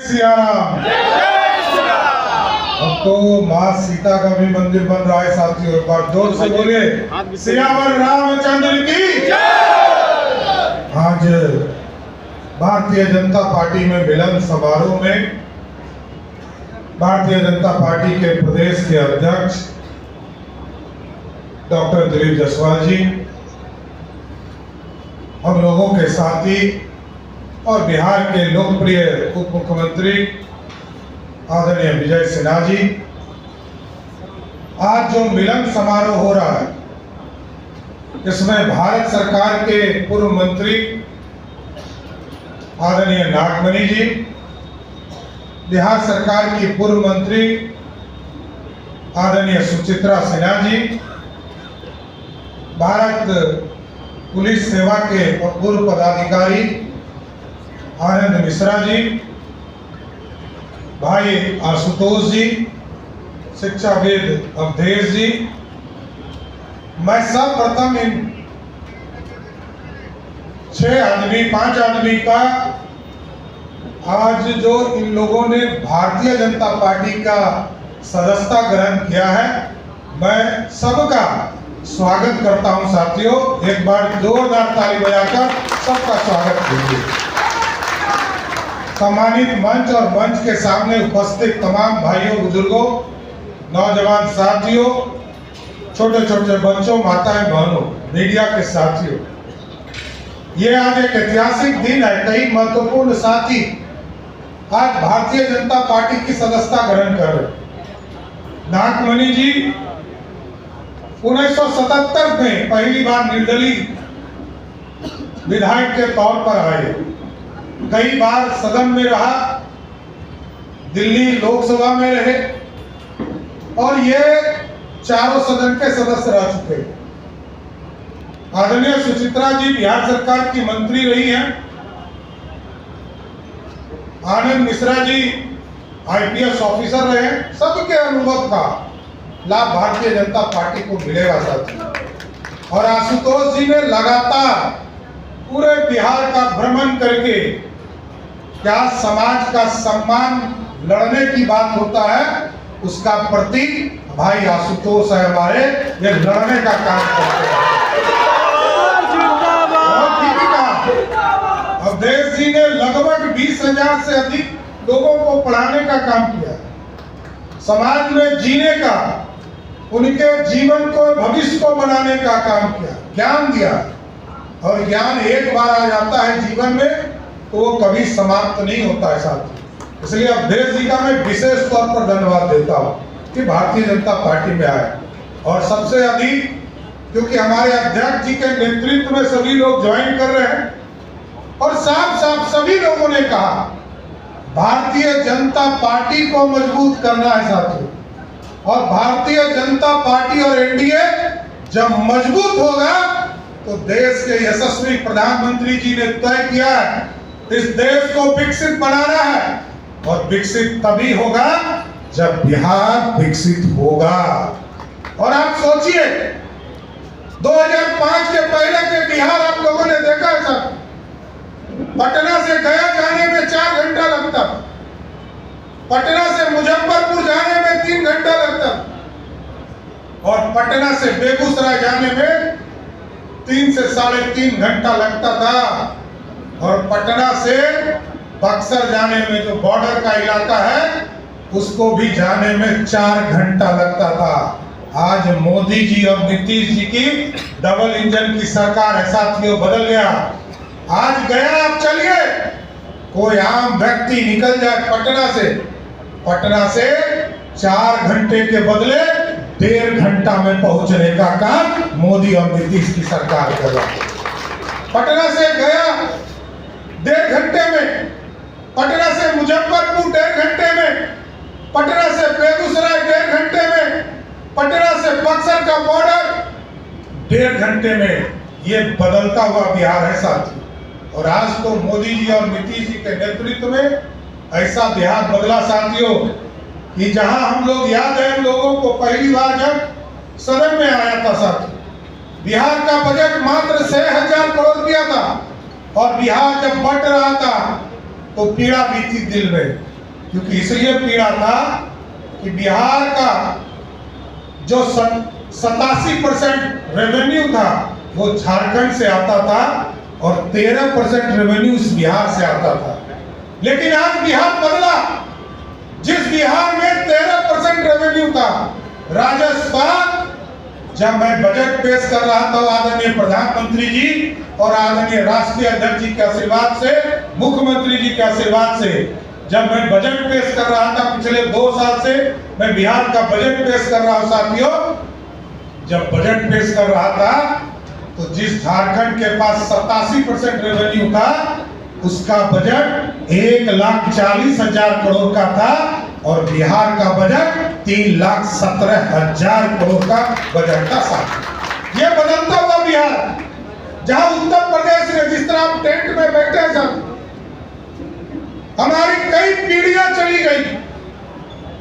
सिया राम। अब तो माँ सीता का भी मंदिर बन रहा है साथियों, एक बार जोर से बोलिए सियावर रामचंद्र की जय। आज भारतीय जनता पार्टी में मिलन समारोह में भारतीय जनता पार्टी के प्रदेश के अध्यक्ष डॉक्टर दिलीप जायसवाल जी, हम लोगों के साथी और बिहार के लोकप्रिय उप मुख्यमंत्री आदरणीय विजय सिन्हा जी, आज जो मिलन समारोह हो रहा है इसमें भारत सरकार के पूर्व मंत्री आदरणीय नागमणि जी, बिहार सरकार की पूर्व मंत्री आदरणीय सुचित्रा सिन्हा जी, भारत पुलिस सेवा के पूर्व पदाधिकारी आनंद मिश्रा जी, भाई आशुतोष जी, शिक्षाविद अवधेश जी, मैं सर्वप्रथम इन 5 आदमी का आज जो इन लोगों ने भारतीय जनता पार्टी का सदस्यता ग्रहण किया है, मैं सबका स्वागत करता हूं साथियों। एक बार जोरदार ताली बजाकर सबका स्वागत कीजिए। सम्मानित मंच और मंच के सामने उपस्थित तमाम भाइयों, बुजुर्गों, नौजवान साथियों, छोटे छोटे बच्चों, माताएं, बहनों, मीडिया के साथियों, ये आज एक ऐतिहासिक दिन है। कई महत्वपूर्ण साथी आज भारतीय जनता पार्टी की सदस्यता ग्रहण कर रहे। नागमणि जी 1977 में पहली बार निर्दलीय विधायक के तौर पर आए, कई बार सदन में रहा, दिल्ली लोकसभा में रहे और ये चारों सदन के सदस्य रह चुके। आदरणीय सुचित्रा जी बिहार सरकार की मंत्री रही हैं, आनंद मिश्रा जी आईपीएस ऑफिसर रहे। सबके अनुभव का लाभ भारतीय जनता पार्टी को मिलेगा साथियों। और आशुतोष जी ने लगातार पूरे बिहार का भ्रमण करके, क्या समाज का सम्मान लड़ने की बात होता है, उसका प्रतीक भाई आशुतोष है हमारे, ये लड़ने का काम करते हैं। अवधेश जी ने लगभग 20,000 से अधिक लोगों को पढ़ाने का काम किया, समाज में जीने का, उनके जीवन को, भविष्य को बनाने का काम किया, ज्ञान दिया। और ज्ञान एक बार आ जाता है जीवन में तो वो कभी समाप्त नहीं होता है साथी। इसलिए अवधेश जी का मैं विशेष तौर पर धन्यवाद देता हूँ कि भारतीय जनता पार्टी में आए। और सबसे अधिक क्योंकि हमारे अध्यक्ष जी के नेतृत्व में सभी लोग ज्वाइन कर रहे हैं और साफ साफ सभी लोगों ने कहा भारतीय जनता पार्टी को मजबूत करना है साथियों। और भारतीय जनता पार्टी और एनडीए जब मजबूत होगा तो देश के यशस्वी प्रधानमंत्री जी ने तय किया है इस देश को विकसित बनाना है, और विकसित तभी होगा जब बिहार विकसित होगा। और आप सोचिए 2005 के पहले के बिहार आप लोगों ने देखा है सर, पटना से गया जाने में 4 घंटा लगता, पटना से मुजफ्फरपुर जाने में 3 घंटा लगता, और पटना से बेगूसराय जाने में 3 से 3.5 घंटा लगता था। और पटना से बक्सर जाने में जो बॉर्डर का इलाका है उसको भी जाने में 4 घंटा लगता था। आज मोदी जी और नीतीश जी की डबल इंजन की सरकार है साथियों, बदल गया। आज गया आप चलिए, कोई आम व्यक्ति निकल जाए पटना से 4 घंटे के बदले 1.5 घंटा में पहुंचने का काम मोदी और नीतीश की सरकार कर रहा है। पटना से गया 1.5 घंटे में, पटना से मुजफ्फरपुर 1.5 घंटे में, पटना से बेगूसराय 1.5 घंटे में, पटना से बक्सर का बॉर्डर 1.5 घंटे में। ये बदलता हुआ बिहार है साथी। और आज तो मोदी जी और नीतीश जी के नेतृत्व में ऐसा बिहार बदला साथियों कि जहां हम लोग, याद है हम लोगों को पहली बार जब सदन में आया था साथी, बिहार का बजट मात्र 6,000 करोड़ रुपया था। और बिहार जब बट रहा था तो पीड़ा भी थी दिल में क्योंकि इसलिए पीड़ा था कि बिहार का जो 87% रेवेन्यू था वो झारखंड से आता था और 13% रेवेन्यू इस बिहार से आता था। लेकिन आज बिहार बदला। जिस बिहार में 13% रेवेन्यू था, राजस्थान, जब मैं बजट पेश कर रहा था आदरणीय प्रधानमंत्री जी और आदरणीय राष्ट्रीय अध्यक्ष जी के आशीर्वाद से, मुख्यमंत्री जी के आशीर्वाद से, जब मैं बजट पेश कर रहा था पिछले 2 साल से मैं बिहार का बजट पेश कर रहा हूं साथियों, जब बजट पेश कर रहा था तो जिस झारखंड के पास 87% रेवेन्यू था उसका बजट 1,40,000 करोड़ का था और बिहार का बजट 3,17,000 करोड़ का बजट था साथ। ये बदलता हुआ बिहार, जहां उत्तर प्रदेश में जिस तरह आप टेंट में बैठे हैं सर, हमारी कई पीढ़ियां चली गई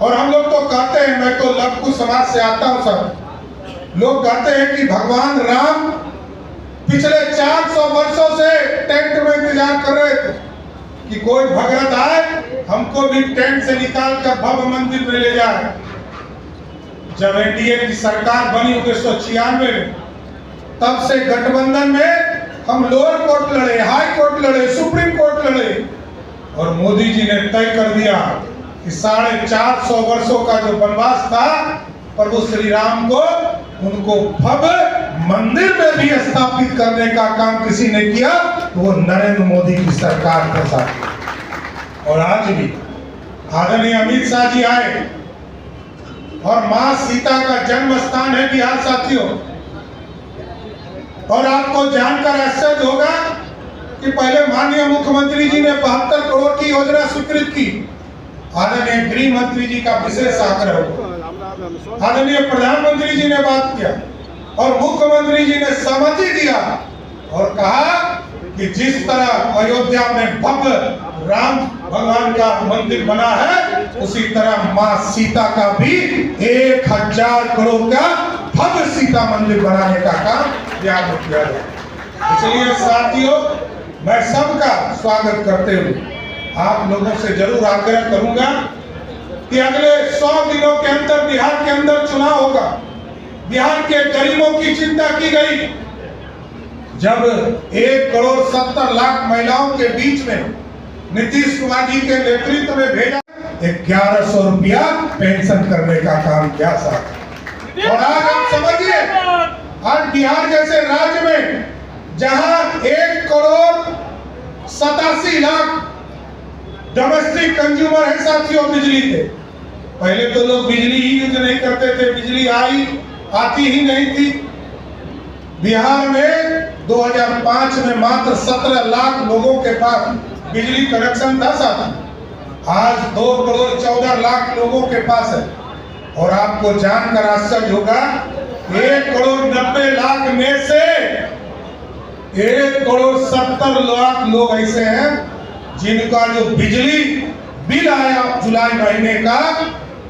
और हम लोग तो कहते हैं, मैं तो लघु समाज से आता हूं सर, लोग कहते हैं कि भगवान राम पिछले 400 वर्षों से टेंट में इंतजार कर रहे थे कि कोई भगत आए, हमको भी टेंट से निकाल कर भव्य मंदिर में ले जाए। जब एनडीए की सरकार बनी 1996 में, तब से गठबंधन में हम लोअर कोर्ट लड़े, हाई कोर्ट लड़े, सुप्रीम कोर्ट लड़े और मोदी जी ने तय कर दिया कि 450 वर्षों का जो वनवास था प्रभु श्री राम को, उनको भव्य मंदिर में भी स्थापित करने का काम किसी ने किया तो वो नरेंद्र मोदी की सरकार के साथ। और आज भी आदरणीय अमित शाह जी आए और मां सीता का जन्म स्थान है बिहार साथियों। और आपको जानकर आश्चर्य होगा कि पहले माननीय मुख्यमंत्री जी ने 72 करोड़ की योजना स्वीकृत की, आदरणीय गृह मंत्री जी का विशेष आग्रह, आदरणीय प्रधानमंत्री जी ने बात किया और मुख्यमंत्री जी ने सहमति दिया और कहा कि जिस तरह अयोध्या में भव्य राम भगवान का मंदिर बना है, उसी तरह मां सीता का भी 1,000 करोड़ का भव्य सीता मंदिर बनाने का काम बिहार में किया जाए। इसलिए साथियों, मैं सबका स्वागत करते हुए आप लोगों से जरूर आग्रह करूंगा कि अगले 100 दिनों के अंदर बिहार के अंदर चुनाव होगा। बिहार के गरीबों की चिंता की गई। जब 1,70,00,000 महिलाओं के बीच में नीतीश कुमार जी के नेतृत्व में भेजा 1,100 रुपया पेंशन करने का काम किया साहब। और आज आप समझिए, आज बिहार जैसे राज्य में जहां 1,87,00,000 डोमेस्टिक कंज्यूमर है साथियों बिजली के, पहले तो लोग बिजली ही यूज नहीं करते थे, बिजली आती ही नहीं थी। बिहार में 2005 में मात्र 17 लाख लोगों के पास बिजली कनेक्शन था साथ। आज 2,14,00,000 लोगों के पास है। और आपको जानकर आश्चर्य होगा, 1,90,00,000 में से 1,70,00,000 लोग ऐसे हैं जिनका जो बिजली बिल आया जुलाई महीने का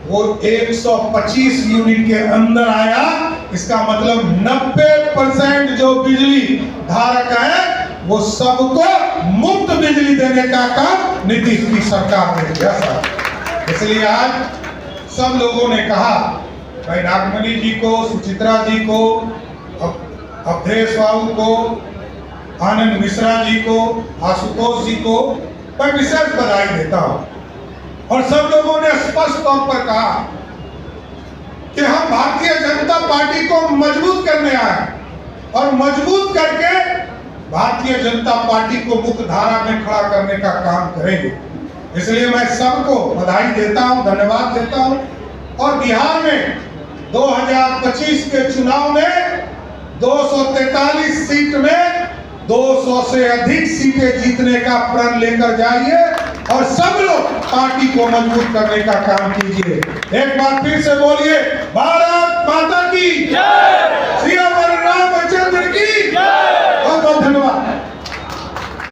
वो 125 यूनिट के अंदर आया। इसका मतलब 90% जो बिजली धारक है वो सबको मुफ्त बिजली देने का काम नीतीश की सरकार ने किया। इसलिए आज सब लोगों ने कहा, भाई नागमणि जी को, सुचित्रा जी को, अवधेश बाबू को, आनंद मिश्रा जी को, आशुतोष जी को मैं विशेष बधाई देता हूं। और सब लोगों ने स्पष्ट तौर पर कहा कि हम भारतीय जनता पार्टी को मजबूत करने आए और मजबूत करके भारतीय जनता पार्टी को मुख्य धारा में खड़ा करने का काम करेंगे। इसलिए मैं सबको बधाई देता हूं, धन्यवाद देता हूं। और बिहार में 2025 के चुनाव में 243 सीट में 200 से अधिक सीटें जीतने का प्रण लेकर जाइए और सब लोग पार्टी को मजबूत करने का काम कीजिए। एक बार फिर से बोलिए, भारत माता की जय, श्री रामचंद्र की जय। बहुत बहुत धन्यवाद।